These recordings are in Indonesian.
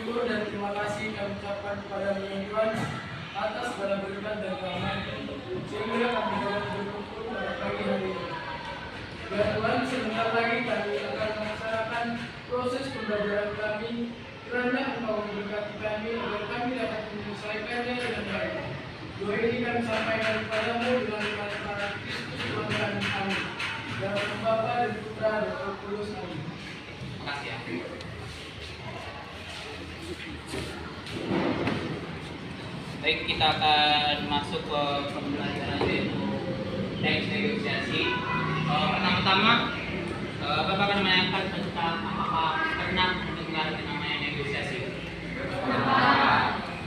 syukur dan terima kasih kami ucapkan kepada Tuhan atas segala berkat dan keamanan sehingga kami dapat berkumpul pada pagi hari ini. Ya Tuhan, sebentar lagi kami akan melaksanakan proses pembelajaran kami, kerana Engkau memberkati kami agar kami dapat menyelesaikannya dengan baik. Doa ini kami sampaikan kepadamu dengan nama Kristus Tuhan kami. Amin. Dalam nama Bapa dan Putra dan Roh Kudus. Amin. Terima kasih ya. Baik, kita akan masuk ke pembelajaran yaitu teks negosiasi. Pertama-tama, Bapak akan menanyakan tentang apakah pernah mendengar namanya negosiasi.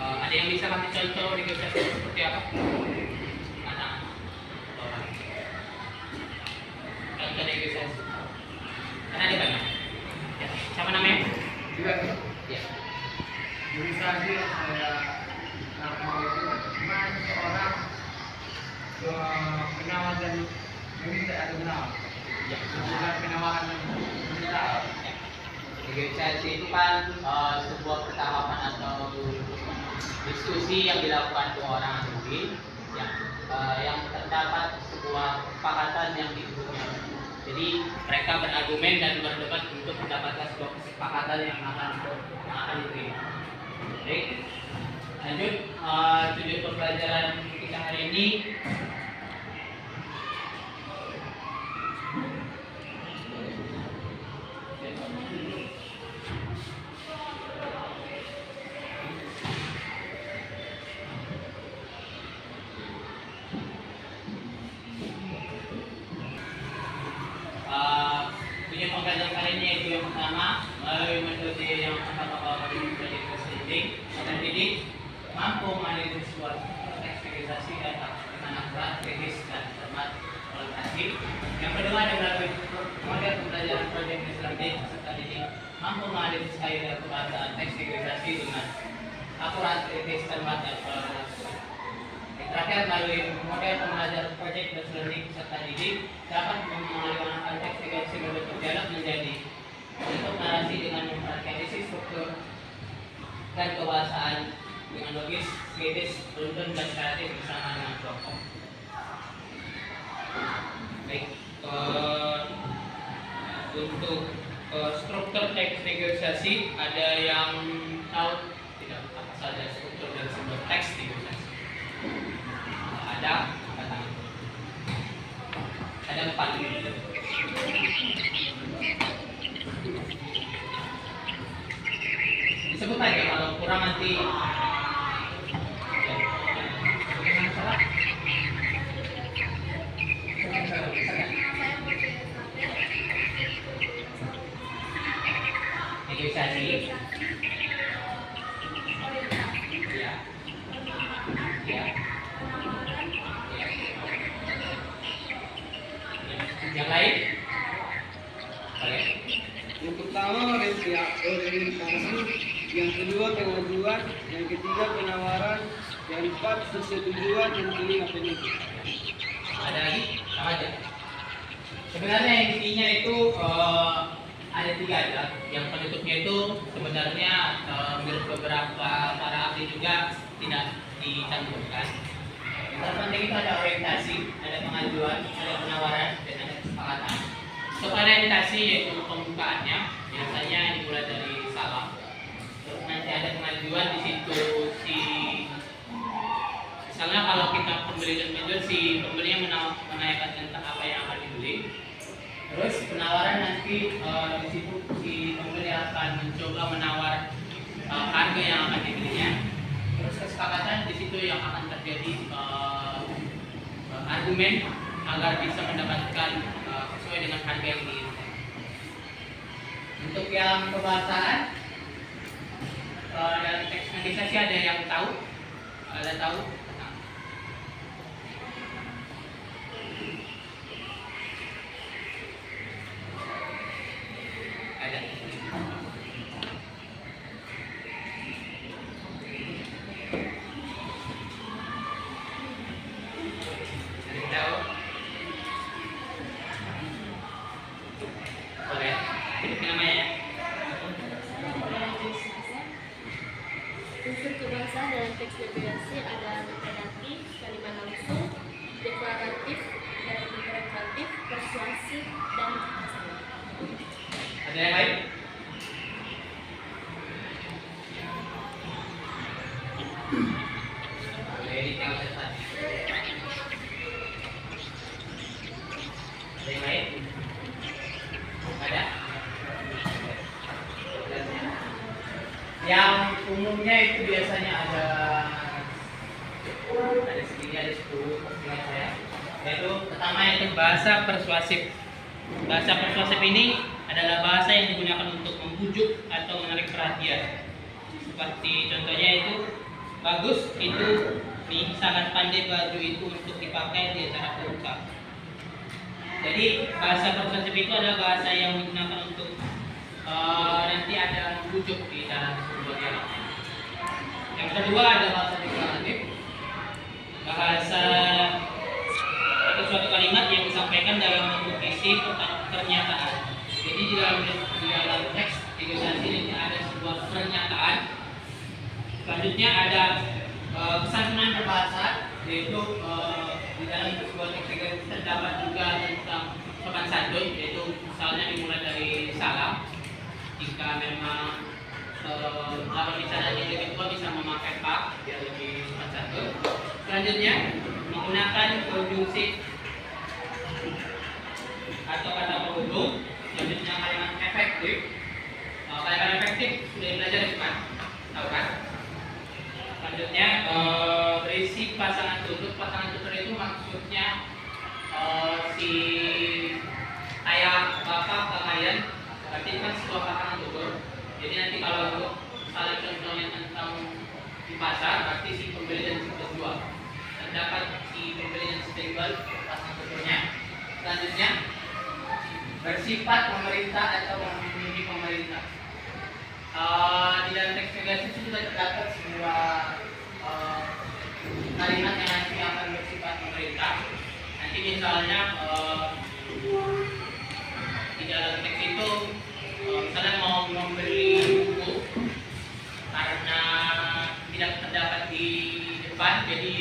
Ada yang bisa kasih contoh negosiasi seperti apa? Ada contoh negosiasi. Kan ada banyak. Ya. Siapa namanya? Juga. Ya. Negosiasi yang saya lakukan itu cuma seorang penawar dan meminta atau menawar. Ya. Bukan penawaran yang meminta. Ya. Negosiasi itu kan sebuah percakapan atau diskusi yang dilakukan dua orang ahli yang terdapat sebuah kesepakatan yang dibutuhkan. Jadi mereka berargumen dan berdebat untuk mendapatkan sebuah kesepakatan yang akan diterima. Baik, lanjut tujuan pembelajaran kita hari ini. Tujuan pembelajaran kali ini yaitu yang pertama, melalui metode yang pertama menjadi proceeding terdidik mampu menganalisis sebuah teks negosiasi dan dengan akurat, kritis dan cermat kualitatif. Yang kedua ada melalui model pembelajaran proyek Islamic serta didik mampu menganalisis kaidah kebahasaan teks negosiasi dengan akurat, kritis, cermat dan kualitatif. Yang terakhir melalui model pembelajaran proyek learning serta didik dapat menggunakan teks negosiasi membentuk dialog menjadi bentuk narasi dengan memperhatikan isi struktur dan kebahasaan dengan logis, kritis, runtun dan kreatif bersama dengan kelompok. Baik, untuk struktur teks negosiasi ada yang tahu tidak apa saja struktur dari sebuah teks negosiasi? Ada apa tangan? Ada 4. Disebut aja kalau kurang nanti. Negosiasi. Ya. Ya. Yang lain? Boleh. Yang pertama orientasi, yang kedua pengajuan, yang ketiga penawaran, yang keempat persetujuan, yang kelima penutup. Ada lagi? Sama aja. Sebenarnya intinya itu ada 3 aja. Yang penutupnya itu sebenarnya menurut beberapa para ahli juga tidak dicantumkan. Yang terpenting itu ada orientasi, ada pengajuan, ada penawaran, dan ada kesepakatan. Untuk orientasi yaitu pembukaannya biasanya dimulai dari salam. Terus nanti ada pengajuan di situ misalnya kalau kita pembeli dan penjual si pembeli yang menanyakan tentang apa yang akan dibeli. Terus penawaran nanti di situ si pembeli akan mencoba menawar harga yang akan dibelinya. Terus kesepakatan di situ yang akan terjadi argumen agar bisa mendapatkan sesuai dengan harga yang diinginkan. Untuk yang kebahasaan dalam teks negosiasi ada yang tahu? Ada tahu? Ada. Tahu? Boleh. Ini namanya ya? teks negosiasi ada negatif, kalimat langsung, deklaratif, dan interrogatif, persuasif, dan pasangan. Ada yang lain? Boleh dicatat tadi. Ada yang lain? Ada? Yang umumnya itu biasanya ada segini, ada 10 ingat saya. Yaitu pertama itu bahasa persuasif. Bahasa persuasif ini adalah bahasa yang digunakan untuk membujuk atau menarik perhatian. Seperti contohnya itu, bagus itu nih, sangat pandai baju itu untuk dipakai di acara pesta. Jadi bahasa persuasif itu adalah bahasa yang digunakan untuk nanti ada membujuk di dalam sebuah dialog. Yang kedua ada bahasa deklaratif. Bahasa atau suatu kalimat yang disampaikan dalam bentuk isi pernyataan. Jadi di dalam teks negosiasi ini ada sebuah pernyataan. Selanjutnya ada kesantunan berbahasa, yaitu di dalam sebuah teks negosiasi terdapat juga tentang sopan santun, yaitu misalnya dimulai dari salam. Jika memang lawan bicaranya lebih tua bisa memakai pak biar lebih sopan santun. Selanjutnya menggunakan konjungsi atau kata penghubung. Selanjutnya kalimat efektif. Kalimat efektif sudah belajar kan? Tahu kan? Selanjutnya berisi pasangan tutur. Pasangan tutur itu maksudnya si ayah bapak kalian. Berarti kan sebuah pasangan tutur. Jadi nanti kalau untuk salah contohnya tentang di pasar, berarti si pembeli dan si penjual. Terdapat si pembeli dan si penjual pasangan tuturnya. Selanjutnya bersifat pemerintah atau memiliki pemerintah. Di dalam teks negosiasi itu juga terdapat sebuah kalimat yang nanti akan bersifat pemerintah. Nanti misalnya di dalam teks itu misalnya mau membeli buku karena tidak terdapat di depan, jadi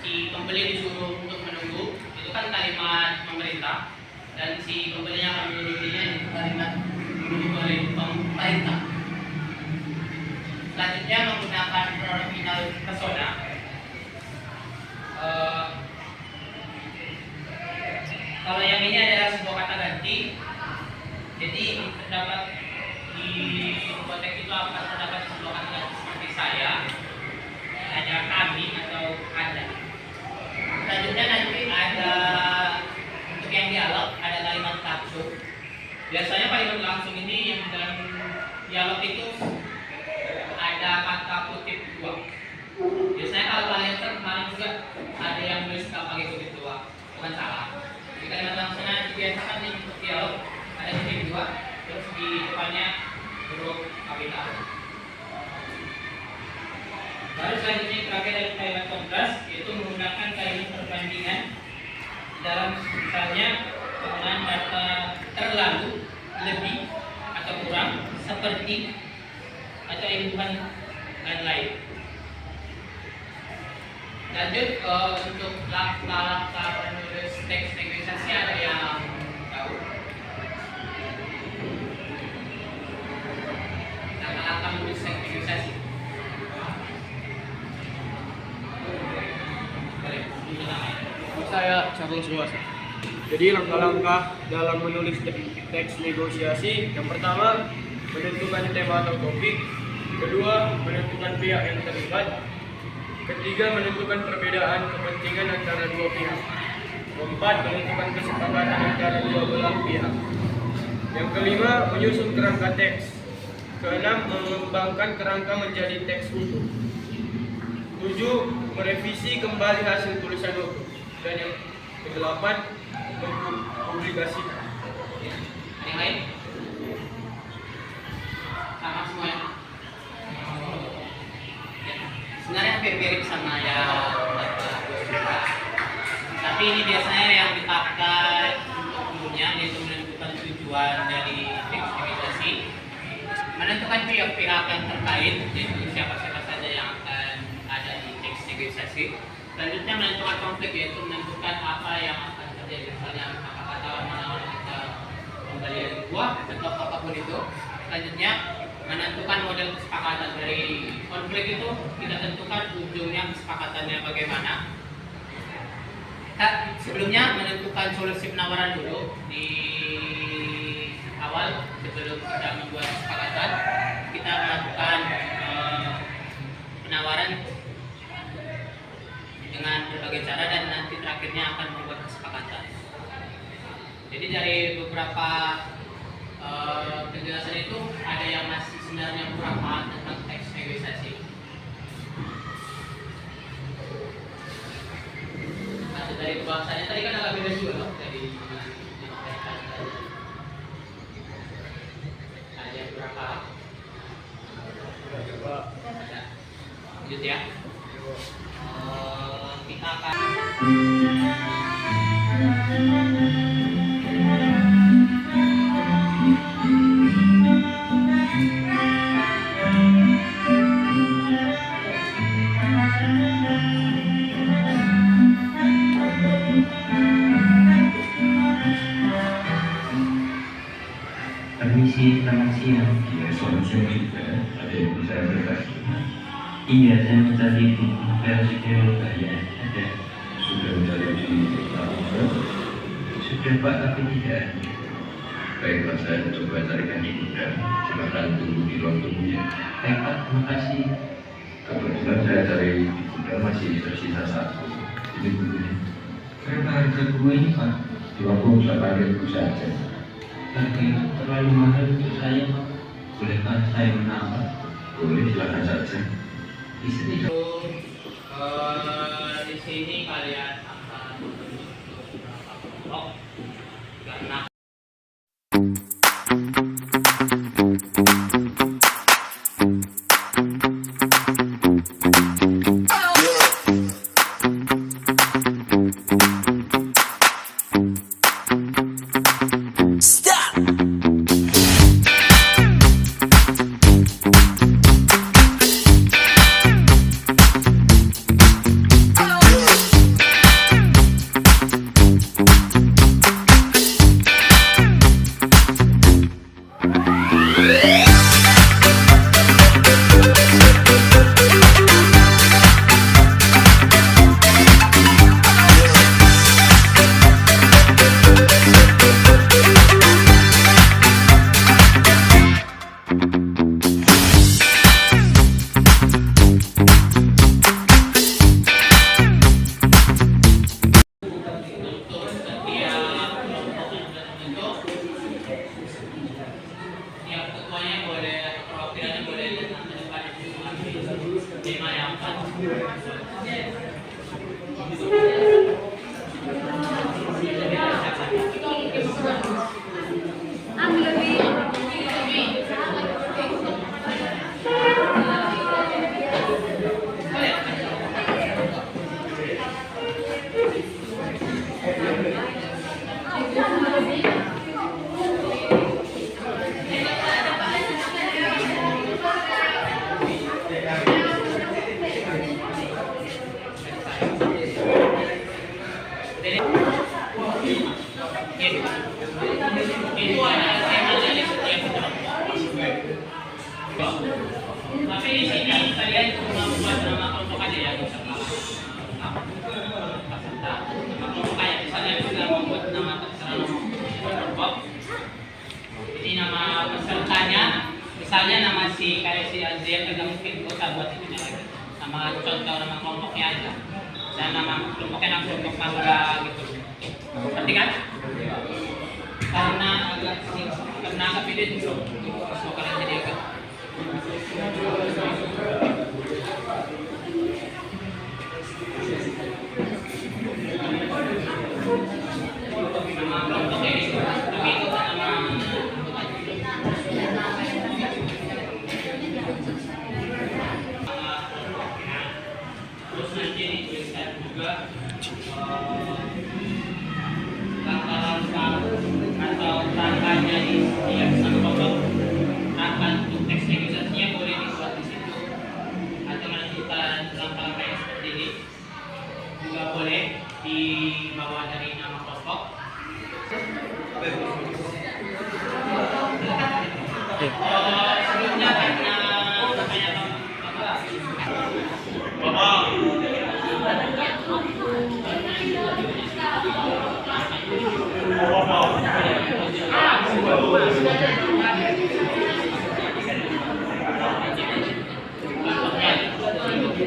si pembeli disuruh untuk menunggu. Itu kan kalimat pemerintah, dan si pembelinya akan menurutinya itu kalimat oleh pemerintah. Selanjutnya menggunakan pronominal persona. Kalau yang ini adalah sebuah kata ganti. Jadi terdapat di konteks itu akan terdapat sebuah kata ganti seperti saya, ada kami atau ada. Selanjutnya nanti ada untuk yang dialog ada kalimat langsung. Biasanya kalimat langsung ini yang dalam dialog itu ada kata kutip dua. Biasanya kalau kalian kemarin juga ada yang nulis nggak pakai kutip dua, bukan salah. Di kalimat langsungnya dibiasakan di untuk dialog ada kutip dua, terus di depannya huruf kapital. Baru selanjutnya terakhir dari kalimat kontras, yaitu menggunakan kalimat perbandingan dalam misalnya penggunaan kata terlalu, lebih atau kurang, seperti atau imbuhan dan lain. Lanjut untuk langkah-langkah menulis teks negosiasi ada yang tahu? Langkah-langkah menulis teks negosiasi. Saya Charles Ruasa. Jadi langkah-langkah dalam menulis teks negosiasi, yang pertama menentukan tema atau topik, kedua menentukan pihak yang terlibat, ketiga menentukan perbedaan kepentingan antara dua pihak, keempat menentukan kesepakatan antara dua belah pihak, yang kelima menyusun kerangka teks, keenam mengembangkan kerangka menjadi teks utuh, tujuh merevisi kembali hasil tulisan utuh, dan yang kedelapan mempublikasikan. Yang lain? Sama semua ya? Sebenarnya hampir mirip sama yang tapi ini biasanya yang dipakai untuk umumnya, yaitu menentukan tujuan dari teks negosiasi, menentukan pihak-pihak yang terkait, yaitu siapa-siapa saja yang akan ada negosiasi. Selanjutnya menentukan konflik, yaitu menentukan apa yang akan terjadi, misalnya apakah tawar menawar kita kembali dari buah atau apapun itu. Selanjutnya menentukan model kesepakatan. Dari konflik itu kita tentukan ujungnya kesepakatannya bagaimana. Kita sebelumnya menentukan solusi penawaran dulu di awal sebelum kita membuat kesepakatan. Kita melakukan penawaran dengan berbagai cara dan nanti terakhirnya akan membuat kesepakatan. Jadi dari beberapa penjelasan itu ada yang masih sebenarnya kurang paham tentang teks negosiasi. Masuk dari bahasanya tadi kan agak beda juga loh dari ada yang kurang paham. Ada. Lanjut ya. Kita akan Permisi, selamat siang. Ya, selamat siang juga. Ada yang bisa saya bantu? Iya, saya mencari versi ya. Ada. Sudah mencari di lapangan? Sudah Pak, tapi tidak. Baiklah, saya coba carikan itu dan silakan tunggu di ruang tunggu ya. Baik Pak, terima kasih. Kebetulan saya cari di gudang masih tersisa satu. Ini bukunya. Berapa harga buku ini Pak? 28.000 saja. Harganya terlalu mahal untuk saya Pak. Bolehkah saya menambah? Boleh, silakan saja. Bisa tidak? di sini kalian akan beberapa kelompok karena itu adalah tema dari setiap kelompok. Tapi di sini kalian cuma membuat nama kelompok aja ya, misalnya kelompok kayak misalnya bisa membuat nama terserah kelompok. Ini nama pesertanya, misalnya nama si kayak si Azriel, tidak mungkin kita buat itunya lagi. Nama contoh nama kelompoknya aja. Dan nama kelompoknya nama kelompok mangga gitu. Ngerti kan? Karena agak beda itu so kalian jadi agak nama kelompoknya itu tapi itu nama terus nanti dituliskan juga langkah-langkah atau rangkanya di setiap satu kelompok. Rangka untuk teks negosiasinya boleh dibuat di situ atau menentukan langkah-langkah yang seperti ini. Sebelumnya karena katanya Bapak.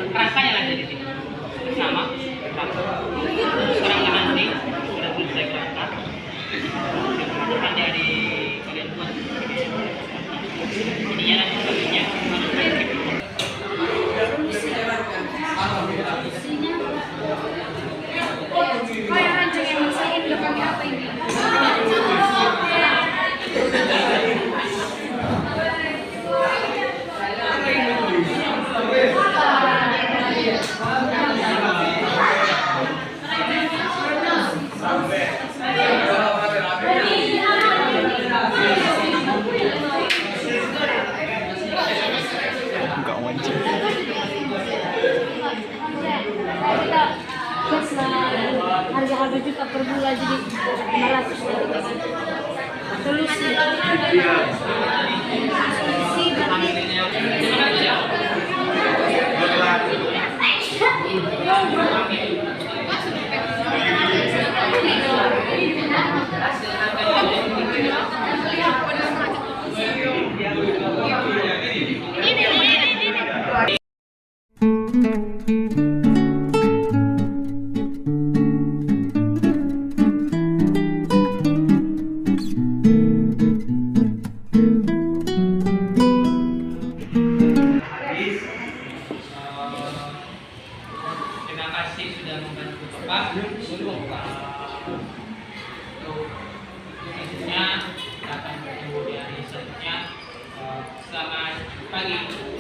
Rasanya ada di sini sama sekarang nanti sudah selesai kerangka kemudian dari kalian buat ini ya nanti sebagainya Kayak rancang yang masakin udah pakai apa ini? Harga-harga juta per bulan jadi 500 solusi terima kasih sudah membantu Bapak untuk selanjutnya akan bertemu di hari selanjutnya. Selamat pagi.